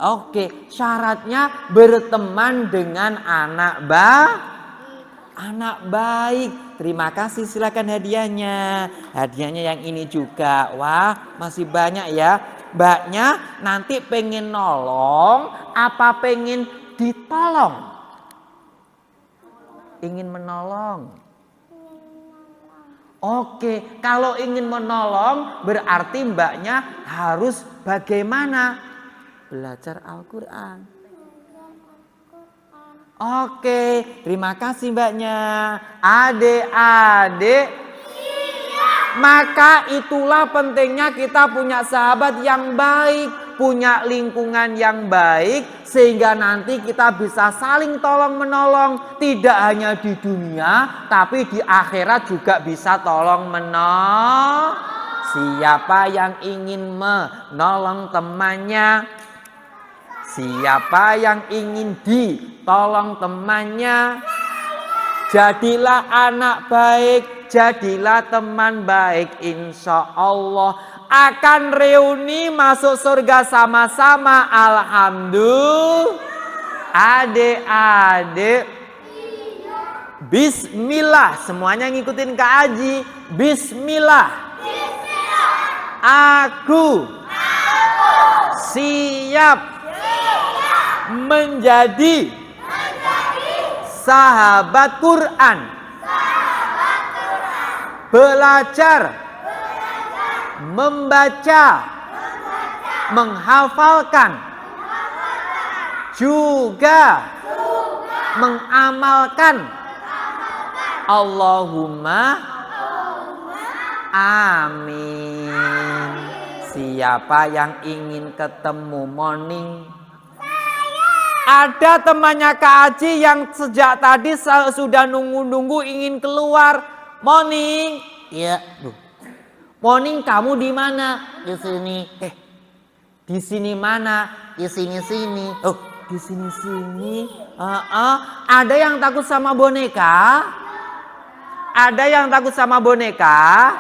Oke, syaratnya berteman dengan anak baik. Terima kasih, silakan hadiahnya. Hadiahnya yang ini juga. Wah, masih banyak ya. Mbaknya nanti pengen nolong apa pengen ditolong? Ingin menolong. Oke, kalau ingin menolong berarti mbaknya harus bagaimana? Belajar Al-Quran. Oke, terima kasih mbaknya. Adik-adik, maka itulah pentingnya kita punya sahabat yang baik, punya lingkungan yang baik, sehingga nanti kita bisa saling tolong menolong, tidak hanya di dunia, tapi di akhirat juga bisa tolong menolong. Siapa yang ingin menolong temannya? Siapa yang ingin ditolong temannya? Jadilah anak baik, jadilah teman baik. Insya Allah akan reuni masuk surga sama-sama. Alhamdulillah. Adik-adik, bismillah. Semuanya ngikutin Kak Aji. Bismillah. Aku siap menjadi sahabat Quran. Belajar, membaca, menghafalkan, juga mengamalkan. Allahumma amin. Siapa yang ingin ketemu Morning? Ada temannya Kak Aji yang sejak tadi sudah nunggu-nunggu ingin keluar. Morning. Iya. Morning, kamu di mana? Di sini. Di sini mana? Di sini. Oh, di sini. Ada yang takut sama boneka? Ada yang takut sama boneka?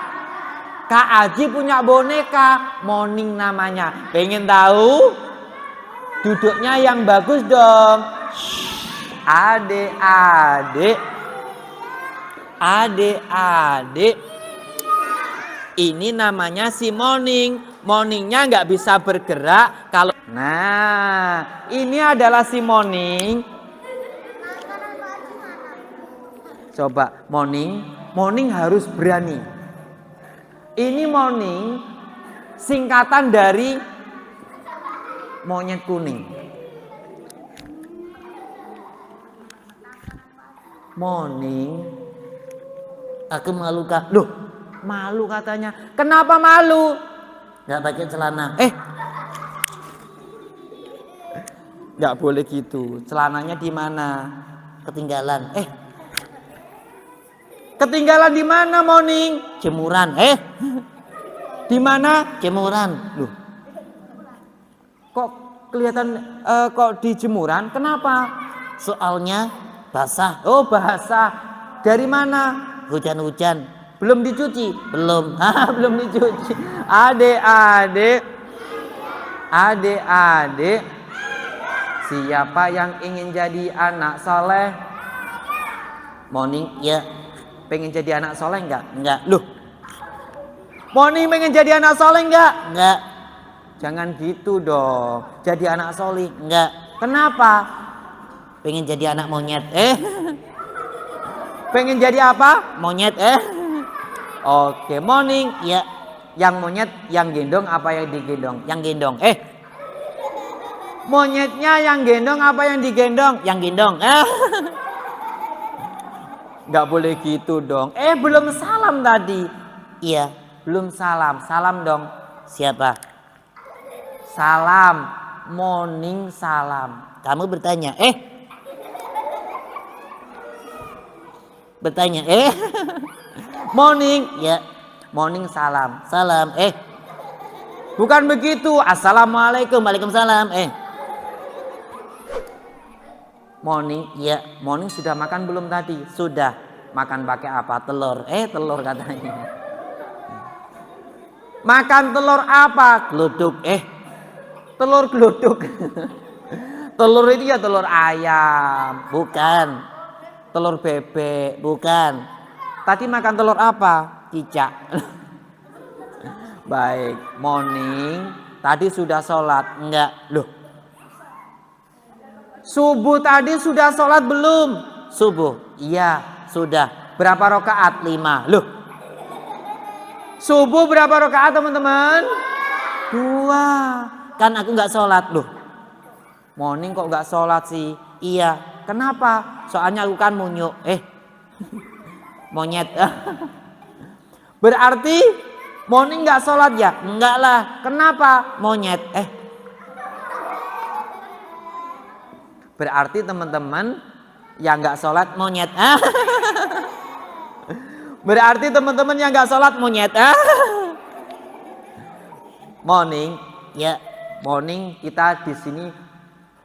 Kak Aji punya boneka, Morning namanya. Pengen tahu? Duduknya yang bagus dong. Adik-adik, ini namanya si Morning. Morningnya nggak bisa bergerak kalau. Nah, ini adalah si Morning. Coba Morning harus berani. Ini Morning singkatan dari monyet kuning. Morning. Aku malu Kak. Loh, malu katanya. Kenapa malu? Gak pakai celana. Nggak boleh gitu. Celananya di mana? Ketinggalan. Ketinggalan di mana, Morning? Jemuran. Di mana? Jemuran. Loh. Kok kelihatan kok di jemuran? Kenapa? Soalnya basah. Oh, basah. Dari mana? Hujan-hujan. Belum dicuci? Belum. Belum dicuci. Adik-adik. Adik-adik. Siapa yang ingin jadi anak soleh? Morning, Ya. pengen jadi anak soleh enggak? Enggak. Loh. Morning pengen jadi anak soleh enggak? Enggak. Jangan gitu dong. Jadi anak soleh. Enggak. Kenapa? Pengen jadi anak monyet. Pengen jadi apa? Monyet. Oke, morning. Ya. Yang monyet yang gendong apa yang digendong? Yang gendong. Monyetnya yang gendong apa yang digendong? Yang gendong. Nggak boleh gitu dong. Belum salam tadi. Iya. Belum salam. Salam dong. Siapa? Salam. Morning salam. Kamu bertanya. Bertanya. Morning. Ya. Morning salam. Salam. Bukan begitu. Assalamualaikum. Waalaikumsalam. Morning. Ya. Morning sudah makan belum tadi? Sudah. Makan pakai apa? Telur. Telur katanya. Makan telur apa? Geluduk. Telur geluduk. Telur itu ya telur ayam. Bukan. Telur bebek. Bukan. Tadi makan telur apa? Cicak. Baik. Morning. Tadi sudah sholat. Enggak. Loh. Subuh tadi sudah sholat belum? Subuh. Iya. Sudah. Berapa rakaat? 5. Loh. Subuh berapa rakaat teman-teman? 2. Kan aku nggak sholat. Loh. Morning kok nggak sholat sih? Iya. Kenapa? Soalnya aku kan munyuk. Monyet. Berarti morning nggak sholat ya? Enggak lah. Kenapa? Monyet. Berarti teman-teman yang nggak sholat Monyet. berarti teman-teman yang nggak sholat Monyet. morning. Ya. Morning kita di sini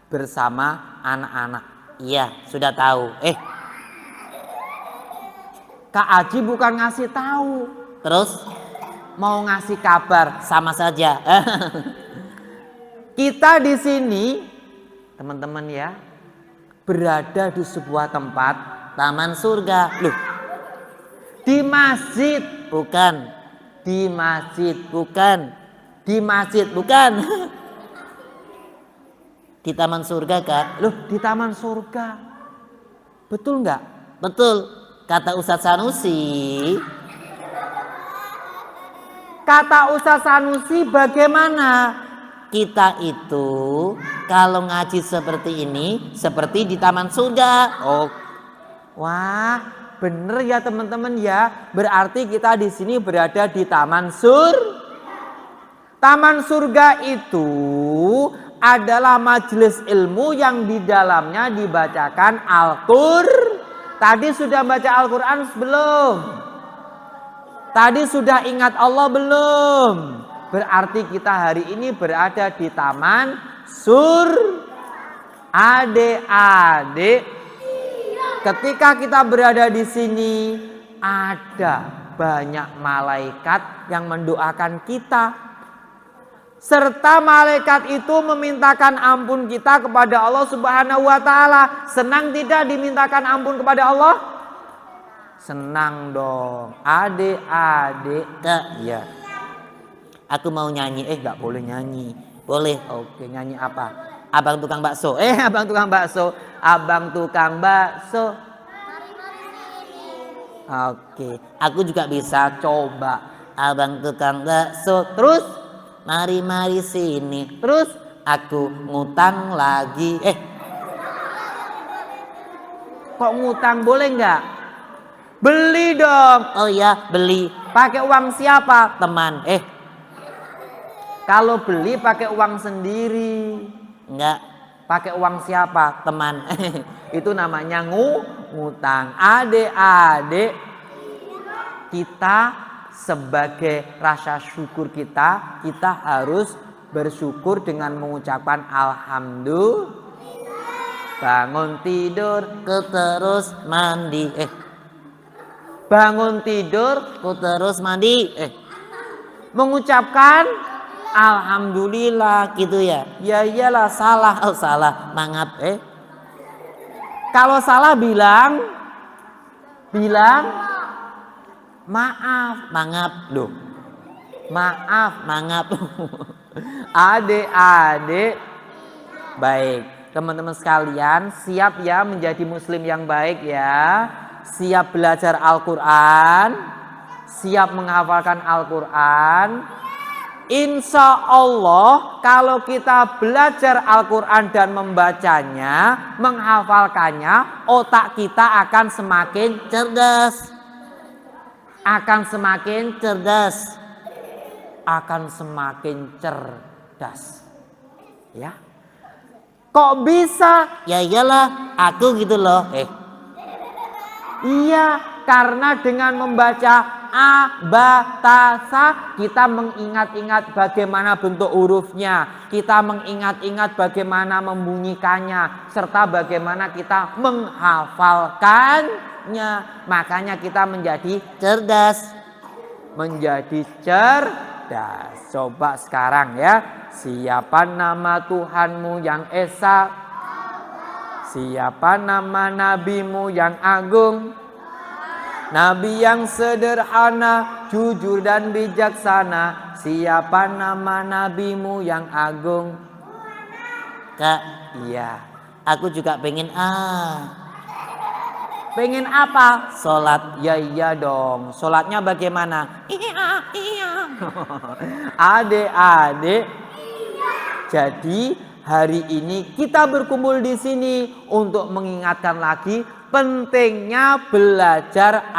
bersama anak-anak. Iya. Sudah tahu. Kak Aji bukan ngasih tahu, Terus mau ngasih kabar. sama saja. Kita di sini teman-teman ya berada di sebuah tempat Taman surga. loh, di masjid. Bukan. Di masjid. Bukan. Di masjid. Bukan. Di taman surga kan? Loh, di taman surga. Betul nggak? Betul. Kata Ustadz Sanusi. Kata Ustadz Sanusi bagaimana? Kita itu kalau ngaji seperti ini seperti di taman surga. Oh, wah, bener ya teman-teman ya. Berarti kita di sini berada di taman Taman surga itu adalah majelis ilmu yang di dalamnya dibacakan Al-Qur'an. Tadi sudah baca Al-Quran belum? Tadi sudah ingat Allah belum? Berarti kita hari ini berada di taman Adik-adik, ketika kita berada di sini ada banyak malaikat yang mendoakan kita. Serta malaikat itu memintakan ampun kita kepada Allah Subhanahu wa taala. Senang tidak dimintakan ampun kepada Allah? Senang dong. Adik-adik. Kak, ya. Aku mau nyanyi. Nggak boleh nyanyi. Boleh. Oke, nyanyi apa? Abang tukang bakso. Abang tukang bakso. Abang tukang bakso. Oke. Aku juga bisa. Coba. Abang tukang bakso. Terus? Mari sini. Terus? Aku ngutang lagi. Kok ngutang boleh nggak? Beli dong. Oh ya, beli. Pakai uang siapa? Teman. Kalau beli pakai uang sendiri. Enggak. Pakai uang siapa? Teman. Itu namanya ngutang. Adik-adik, kita sebagai rasa syukur kita harus bersyukur dengan mengucapkan alhamdulillah. Bangun tidur Terus mandi. bangun tidur, ku terus mandi. mengucapkan alhamdulillah. Gitu ya. Ya iyalah salah. Oh salah, mangap. Kalau salah bilang maaf. Mangap. Loh, maaf. Mangap. Adik-adik, baik. Teman-teman sekalian, siap ya menjadi muslim yang baik ya. Siap belajar Al-Quran, siap menghafalkan Al-Quran. Insya Allah kalau kita belajar Al-Quran dan membacanya, menghafalkannya, otak kita akan semakin Cerdas. akan semakin Cerdas. akan semakin cerdas. Ya. Kok bisa? Ya iyalah, aku gitu loh. Iya, karena dengan membaca a, ba, ta, sa, kita mengingat-ingat bagaimana bentuk hurufnya, kita mengingat-ingat bagaimana membunyikannya, serta bagaimana kita menghafalkannya. Makanya kita menjadi Cerdas. cerdas. Coba sekarang ya, siapa nama Tuhanmu yang esa? Siapa nama nabimu yang agung? Nabi yang sederhana, jujur dan bijaksana. Siapa nama nabimu yang agung? Kak, Iya. aku juga pengen Pengen apa? sholat. Ya iya dong. Sholatnya bagaimana? Iya. Adik-adik. Jadi hari ini kita berkumpul di sini untuk mengingatkan lagi pentingnya belajar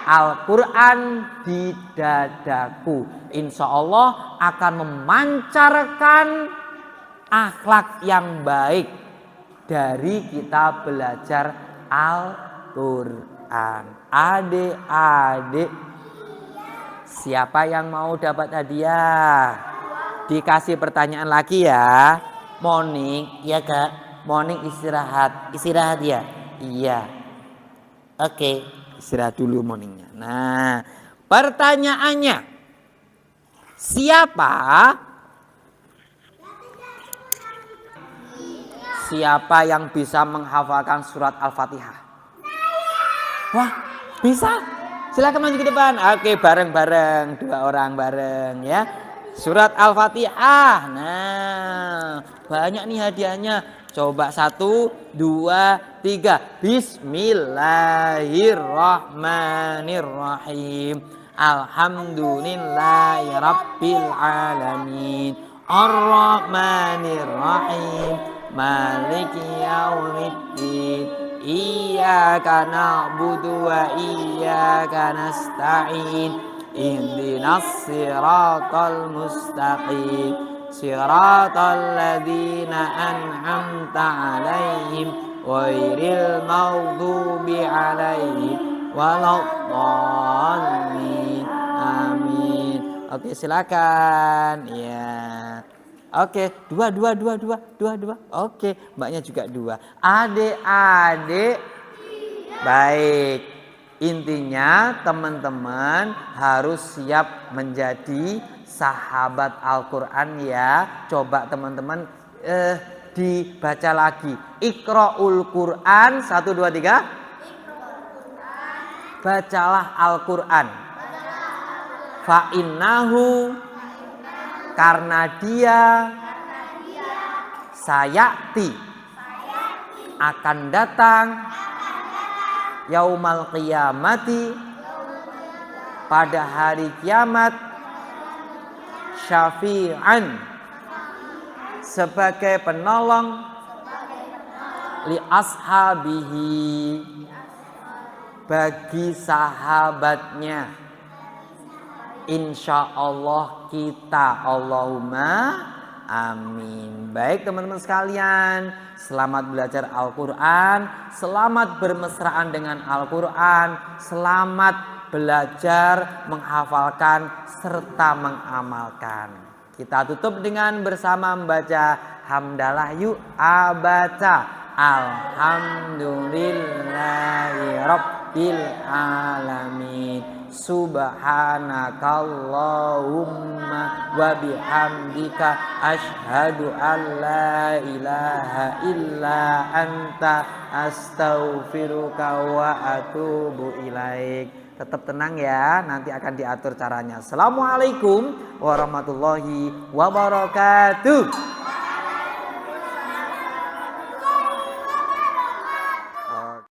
Al-Quran di dadaku. Insya Allah akan memancarkan akhlak yang baik dari kita belajar Al-Quran. Adik-adik, siapa yang mau dapat hadiah? Dikasih pertanyaan lagi ya. Morning, Iya kak. morning istirahat. Istirahat ya. Iya, Oke. istirahat dulu morningnya. Nah, pertanyaannya, siapa yang bisa menghafalkan surat Al-Fatihah? Wah, bisa? Silakan maju ke depan. Oke, bareng-bareng, 2 orang bareng ya. Surat Al-Fatihah. Nah, banyak nih hadiahnya. Coba 1, 2, 3. Bismillahirrahmanirrahim. Alhamdulillahirabbil alamin. Ar-Rahmanirrahim. Maliki yaumiddin. Iyyaka na'budu wa iyyaka nasta'in. Ihdinas siratal mustaqim. Siratal ladzina an'amta 'alaihim ghairil maghdubi 'alaihim waladdallin. Amin. Oke, silakan. Ya. Oke, dua. Oke, mbaknya juga 2. Adik-adik, baik. Intinya teman-teman harus siap menjadi sahabat Al-Quran ya. Coba teman-teman dibaca lagi. Iqra'ul Quran. 1, 2, 3. Bacalah Al-Quran. Fa'innahu, karena dia sayati, akan datang yaumal qiyamati, pada hari kiamat, syafi'an, sebagai penolong, li ashabihi, bagi sahabatnya. Insya Allah kita, Allahumma amin. Baik teman-teman sekalian, selamat belajar Al-Quran, selamat bermesraan dengan Al-Quran, selamat belajar menghafalkan serta mengamalkan. Kita tutup dengan bersama membaca hamdalah. Yuk baca. Alhamdulillahi rabbil alamin. Subhanakallahumma wa bihamdika asyhadu an la ilaha illa anta astaghfiruka wa atubu ilaik. Tetap tenang ya, nanti akan diatur caranya. Assalamualaikum warahmatullahi wabarakatuh.